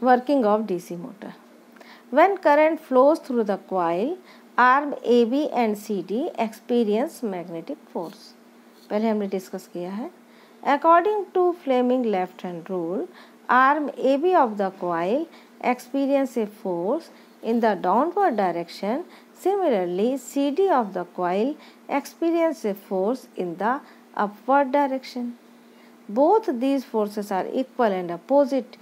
Working of DC motor. When current flows through the coil, arm AB and CD experience magnetic force. पहले हमने discuss किया है. According to Fleming left hand rule, arm AB of the coil experience a force in the downward direction. Similarly, CD of the coil experience a force in the upward direction. Both these forces are equal and opposite,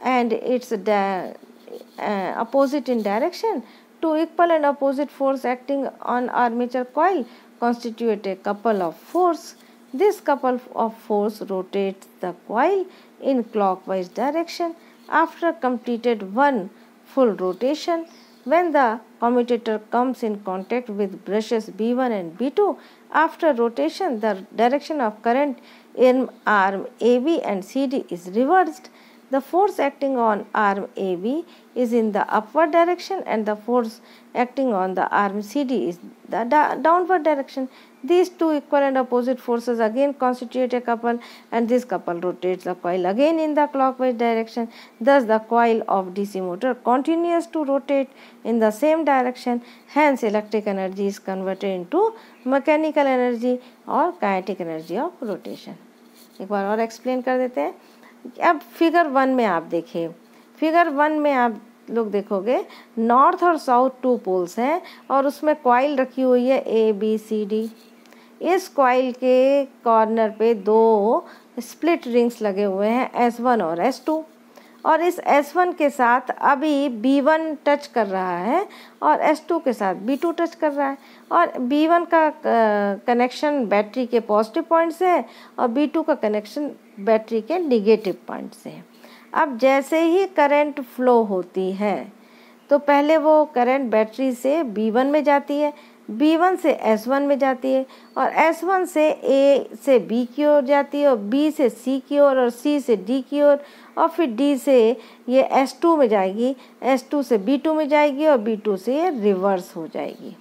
and it's opposite in direction. Two equal and opposite force acting on armature coil constitute a couple of force. This couple of force rotates the coil in clockwise direction. After completed one full rotation, when the commutator comes in contact with brushes B1 and B2, after rotation the direction of current in arm AB and CD is reversed. The force acting on arm AB is in the upward direction and the force acting on the arm CD is the downward direction. These two equal and opposite forces again constitute a couple, and this couple rotates the coil again in the clockwise direction. Thus the coil of DC motor continues to rotate in the same direction. Hence electric energy is converted into mechanical energy or kinetic energy of rotation. एक बार और explain कर देते हैं. अब figure 1 में आप देखिए, figure 1 में आप लोग देखोगे नॉर्थ और साउथ 2 पोल्स हैं और उसमें कॉइल रखी हुई है ABCD. इस कॉइल के कॉर्नर पे 2 स्प्लिट रिंग्स लगे हुए हैं S1 और S2, और इस S1 के साथ अभी B1 टच कर रहा है और S2 के साथ B2 टच कर रहा है, और B1 का कनेक्शन बैटरी के पॉजिटिव पॉइंट से है और B2 का कनेक्शन बैटरी के निगेटिव पॉइंट से है. अब जैसे ही करंट फ्लो होती है तो पहले वो करंट बैटरी से B1 में जाती है, B1 से S1 में जाती है, और S1 से A से B की ओर जाती है, और B से C की ओर, और C से D की ओर, और फिर D से ये S2 में जाएगी, S2 से B2 में जाएगी, और B2 से ये रिवर्स हो जाएगी.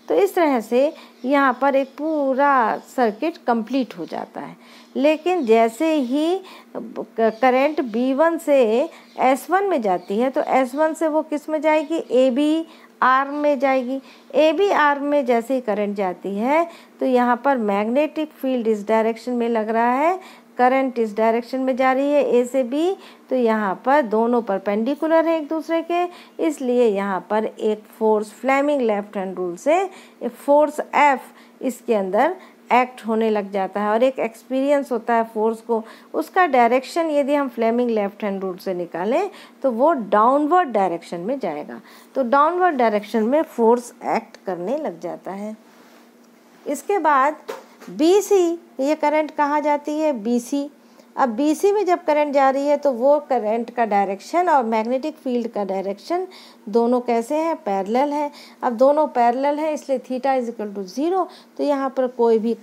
तो इस तरह से यहाँ पर एक पूरा सर्किट कंप्लीट हो जाता है. लेकिन जैसे ही करंट B1 से S1 में जाती है तो S1 से वो किस में जाएगी, AB आर्म में जाएगी. AB आर्म में जैसे ही करंट जाती है तो यहाँ पर मैग्नेटिक फील्ड इस डायरेक्शन में लग रहा है, करंट इस डायरेक्शन में जा रही है A से B, तो यहाँ पर दोनों परपेंडिकुलर हैं एक दूसरे के, इसलिए यहाँ पर एक force Fleming left hand rule से एक फोर्स F इसके अंदर एक्ट होने लग जाता है, और एक एक्सपीरियंस होता है फोर्स को. उसका डायरेक्शन यदि हम फ्लेमिंग लेफ्ट हैंड रूल से निकालें तो वो डाउनवर्ड डायरेक्शन में जाएगा. तो डाउनवर्ड डायरेक्शन में फोर्स एक्ट करने लग जाता है. इसके बाद BC, ये करंट कहाँ जाती है, BC. अब BC में जब करंट जा रही है तो वो करंट का डायरेक्शन और मैग्नेटिक फील्ड का डायरेक्शन दोनों कैसे हैं, पैरेलल है. अब दोनों पैरेलल है इसलिए थीटा इज इक्वल टू 0, तो यहाँ पर कोई भी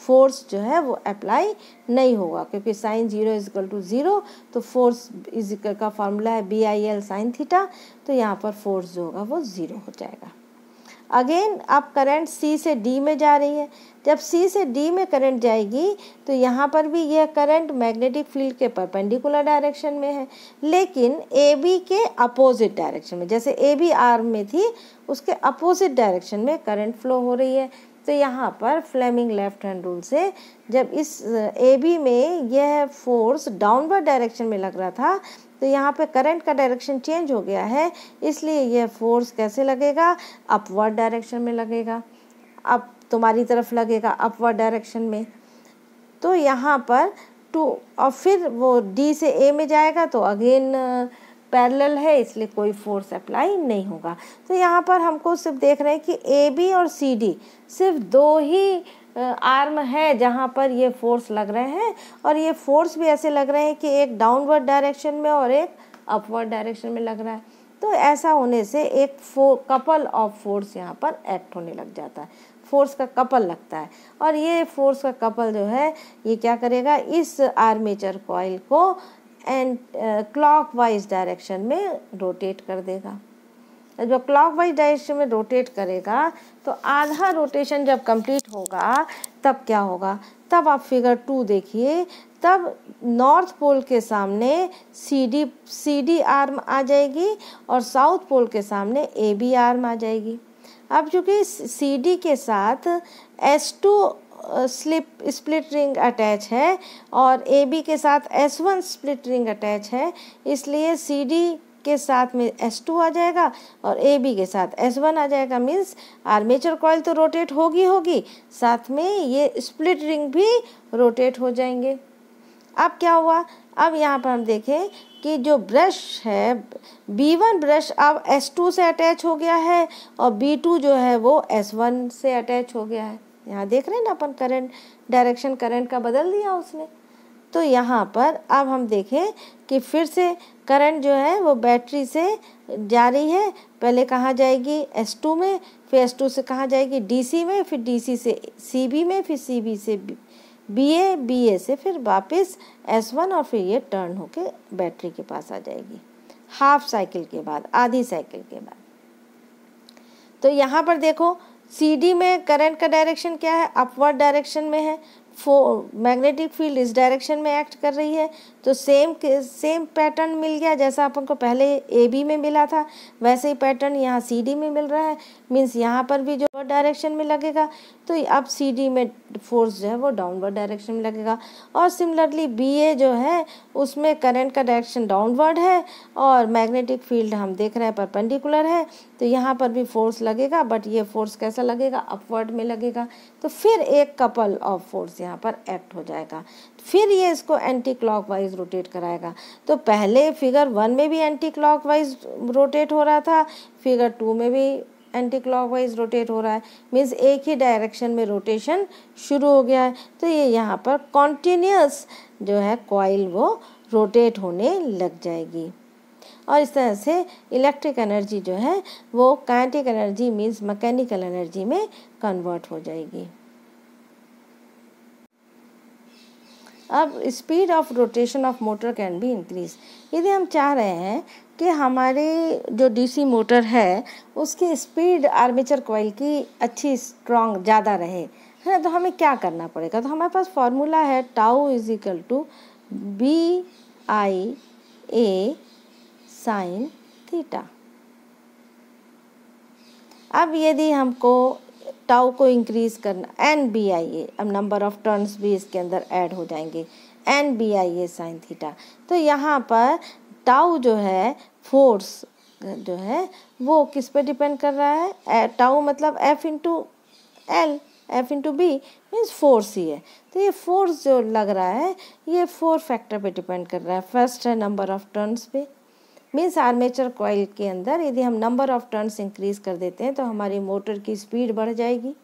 फोर्स जो है वो अप्लाई नहीं होगा, क्योंकि साइन 0 इज इक्वल टू 0, तो फोर्स इज इक्वल का फार्मूला है BIL साइन थीटा, तो यहाँ पर फोर्स जो होगा वो 0 हो जाएगा. अगेन अब करंट C से D में जा रही है. जब C से D में करंट जाएगी तो यहाँ पर भी यह करंट मैग्नेटिक फील्ड के परपेंडिकुलर डायरेक्शन में है, लेकिन AB के अपोजिट डायरेक्शन में. जैसे AB आर्म में थी उसके अपोजिट डायरेक्शन में करंट फ्लो हो रही है. तो यहाँ पर फ्लेमिंग लेफ्ट हैंड रूल से जब इस AB में यह फोर्स डाउनवर्ड डायरेक्शन में लग रहा था तो यहाँ पे करंट का डायरेक्शन चेंज हो गया है, इसलिए यह फोर्स कैसे लगेगा, अपवर्ड डायरेक्शन में लगेगा. अब तुम्हारी तरफ लगेगा अपवर्ड डायरेक्शन में. तो यहाँ पर 2, और फिर वो D से A में जाएगा तो अगेन पैरेलल है इसलिए कोई फोर्स अप्लाई नहीं होगा. तो यहाँ पर हमको सिर्फ देख रहे हैं कि AB और CD सिर्फ 2 ही आर्म है जहाँ पर ये फोर्स लग रहे हैं, और ये फोर्स भी ऐसे लग रहे हैं कि एक डाउनवर्ड डायरेक्शन में और एक अपवर्ड डायरेक्शन में लग रहा है. तो ऐसा होने से एक कपल ऑफ फोर्स यहाँ पर एक्ट होने लग जाता है, फोर्स का कपल लगता है, और ये फोर्स का कपल जो है ये क्या करेगा, इस आर्मेचर कॉइल को एंड क्लॉकवाइज डायरेक्शन में रोटेट कर देगा. जब क्लॉकवाइज डायरेक्शन में रोटेट करेगा तो आधा रोटेशन जब कंप्लीट होगा तब क्या होगा, तब आप फिगर 2 देखिए तब नॉर्थ पोल के सामने सी डी आर्म आ जाएगी और साउथ पोल के सामने ए बी आर्म आ जाएगी। अब चूँकि सी डी के साथ S2 स्प्लिट रिंग अटैच है और ए बी के साथ S1 स्प्लिट रिंग अटैच है, इसलिए सी डी के साथ में S2 आ जाएगा और ए बी के साथ S1 आ जाएगा। मीन्स आर्मेचर कॉइल तो रोटेट होगी, साथ में ये स्प्लिट रिंग भी रोटेट हो जाएंगे। अब क्या हुआ, अब यहाँ पर हम देखें कि जो ब्रश है B1 ब्रश अब S2 से अटैच हो गया है और B2 जो है वो S1 से अटैच हो गया है। यहाँ देख रहे हैं ना अपन, करंट डायरेक्शन करंट का बदल दिया उसने। तो यहाँ पर अब हम देखें कि फिर से करंट जो है वो बैटरी से जा रही है, पहले कहाँ जाएगी S2 में, फिर S2 से कहाँ जाएगी DC में, फिर DC से CB में, फिर CB से BA से फिर वापस S1 और फिर ये टर्न होके बैटरी के पास आ जाएगी हाफ साइकिल के बाद, आधी साइकिल के बाद। तो यहाँ पर देखो CD में करंट का डायरेक्शन क्या है, अपवर्ड डायरेक्शन में है, मैग्नेटिक फील्ड इस डायरेक्शन में एक्ट कर रही है। तो सेम पैटर्न मिल गया, जैसा अपन को पहले AB में मिला था वैसे ही पैटर्न यहाँ CD में मिल रहा है। मीन्स यहाँ पर भी जो डायरेक्शन में लगेगा तो अब CD में फोर्स जो है वो डाउनवर्ड डायरेक्शन में लगेगा। और सिमिलरली BA जो है उसमें करंट का डायरेक्शन डाउनवर्ड है और मैग्नेटिक फील्ड हम देख रहे हैं परपेंडिकुलर है, तो यहाँ पर भी फोर्स लगेगा, बट ये फोर्स कैसा लगेगा, अपवर्ड में लगेगा। तो फिर एक कपल ऑफ फोर्स यहाँ पर एक्ट हो जाएगा, फिर ये इसको एंटी क्लॉकवाइज रोटेट कराएगा। तो पहले फिगर 1 में भी एंटी क्लॉकवाइज रोटेट हो रहा था, फिगर 2 में भी एंटी क्लॉकवाइज रोटेट हो रहा है। मीन्स एक ही डायरेक्शन में रोटेशन शुरू हो गया है। तो ये यहाँ पर कॉन्टिन्यूस जो है कॉइल वो रोटेट होने लग जाएगी और इस तरह से इलेक्ट्रिक एनर्जी जो है वो kinetic energy means mechanical energy में कन्वर्ट हो जाएगी। अब speed of rotation of motor can be increase. यदि हम चाह रहे हैं कि हमारे जो डीसी मोटर है उसकी स्पीड आर्मेचर कॉइल की अच्छी स्ट्रॉन्ग ज़्यादा रहे, है ना, तो हमें क्या करना पड़ेगा। तो हमारे पास फॉर्मूला है tau is equal to BIA sine theta. अब यदि हमको टाउ को इंक्रीज करना NBIA, अब नंबर ऑफ टर्न्स भी इसके अंदर ऐड हो जाएंगे, NBIA साइन थीटा। तो यहाँ पर टाउ जो है फोर्स जो है वो किस पे डिपेंड कर रहा है, टाउ मतलब F into L, F into B means force ही है। तो ये फोर्स जो लग रहा है ये 4 फैक्टर पे डिपेंड कर रहा है। फर्स्ट है नंबर ऑफ टर्न्स पे, मीन्स आर्मेचर कॉइल के अंदर यदि हम नंबर ऑफ टर्न्स इंक्रीज कर देते हैं तो हमारी मोटर की स्पीड बढ़ जाएगी।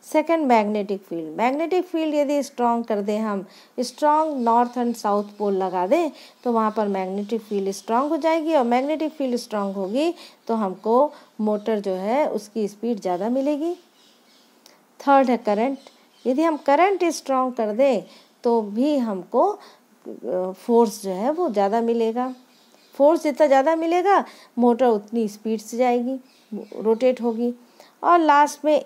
Second magnetic field, magnetic field यदि स्ट्रॉन्ग कर दें, हम strong north and south pole लगा दें तो वहाँ पर मैग्नेटिक फील्ड स्ट्रॉन्ग हो जाएगी और मैग्नेटिक फील्ड स्ट्रॉन्ग होगी तो हमको मोटर जो है उसकी स्पीड ज़्यादा मिलेगी। थर्ड है करंट, यदि हम करंट स्ट्रॉन्ग कर दें तो भी हमको फोर्स जो है वो ज़्यादा मिलेगा। फोर्स जितना ज़्यादा मिलेगा मोटर उतनी स्पीड से जाएगी, रोटेट होगी। और लास्ट में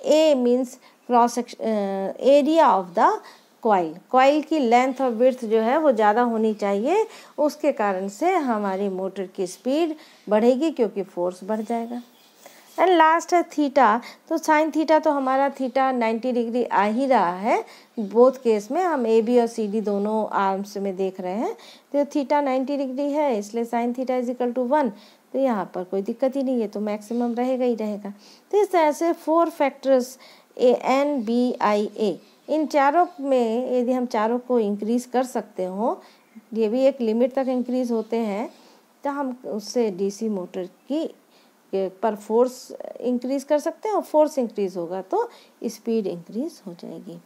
A means cross area of the coil, coil की लेंथ और विड्थ जो है वो ज़्यादा होनी चाहिए, उसके कारण से हमारी मोटर की स्पीड बढ़ेगी क्योंकि फोर्स बढ़ जाएगा। एंड लास्ट है थीटा, तो साइन थीटा तो हमारा थीटा 90 डिग्री आ ही रहा है बोथ केस में, हम AB और CD दोनों आर्म्स में देख रहे हैं। तो थीटा 90 डिग्री है इसलिए sine theta is equal to 1, तो यहाँ पर कोई दिक्कत ही नहीं है, तो मैक्सिमम रहेगा ही रहेगा। तो इस तरह से 4 फैक्टर्स NBIA, इन चारों में यदि हम चारों को इंक्रीज़ कर सकते हो, ये भी एक लिमिट तक इंक्रीज़ होते हैं, तो हम उससे DC मोटर की पर फोर्स इंक्रीज़ कर सकते हैं और फोर्स इंक्रीज़ होगा तो स्पीड इंक्रीज़ हो जाएगी।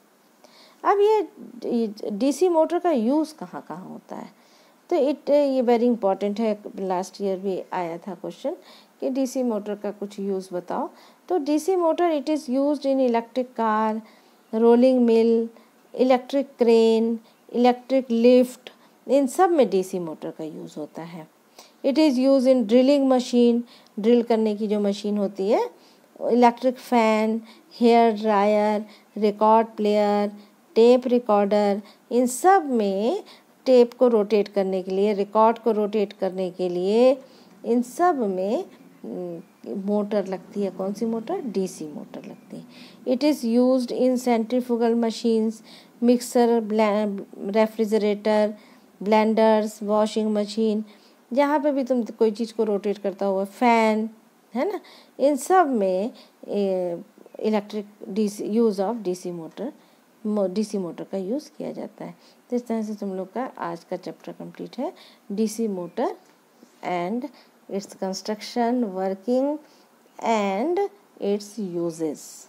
अब ये DC मोटर का यूज़ कहाँ कहाँ होता है, तो ये वेरी इंपॉर्टेंट है, लास्ट ईयर भी आया था क्वेश्चन कि DC मोटर का कुछ यूज़ बताओ। तो DC motor it is used in electric car, rolling mill, electric crane, electric lift, इन सब में DC मोटर का यूज़ होता है। It is use in drilling machine, drill करने की जो मशीन होती है, electric fan, hair dryer, record player, tape recorder, इन सब में टेप को रोटेट करने के लिए, रिकॉर्ड को रोटेट करने के लिए इन सब में मोटर लगती है। कौन सी मोटर? डीसी मोटर लगती है। It is used in centrifugal machines, mixer, refrigerator, blenders, washing machine, जहाँ पे भी तुम कोई चीज़ को रोटेट करता हुआ, फैन, है ना, इन सब में electric DC use of DC motor का यूज़ किया जाता है। तो इस तरह से तुम लोग का आज का चैप्टर कंप्लीट है, DC motor and its construction, working and it's uses.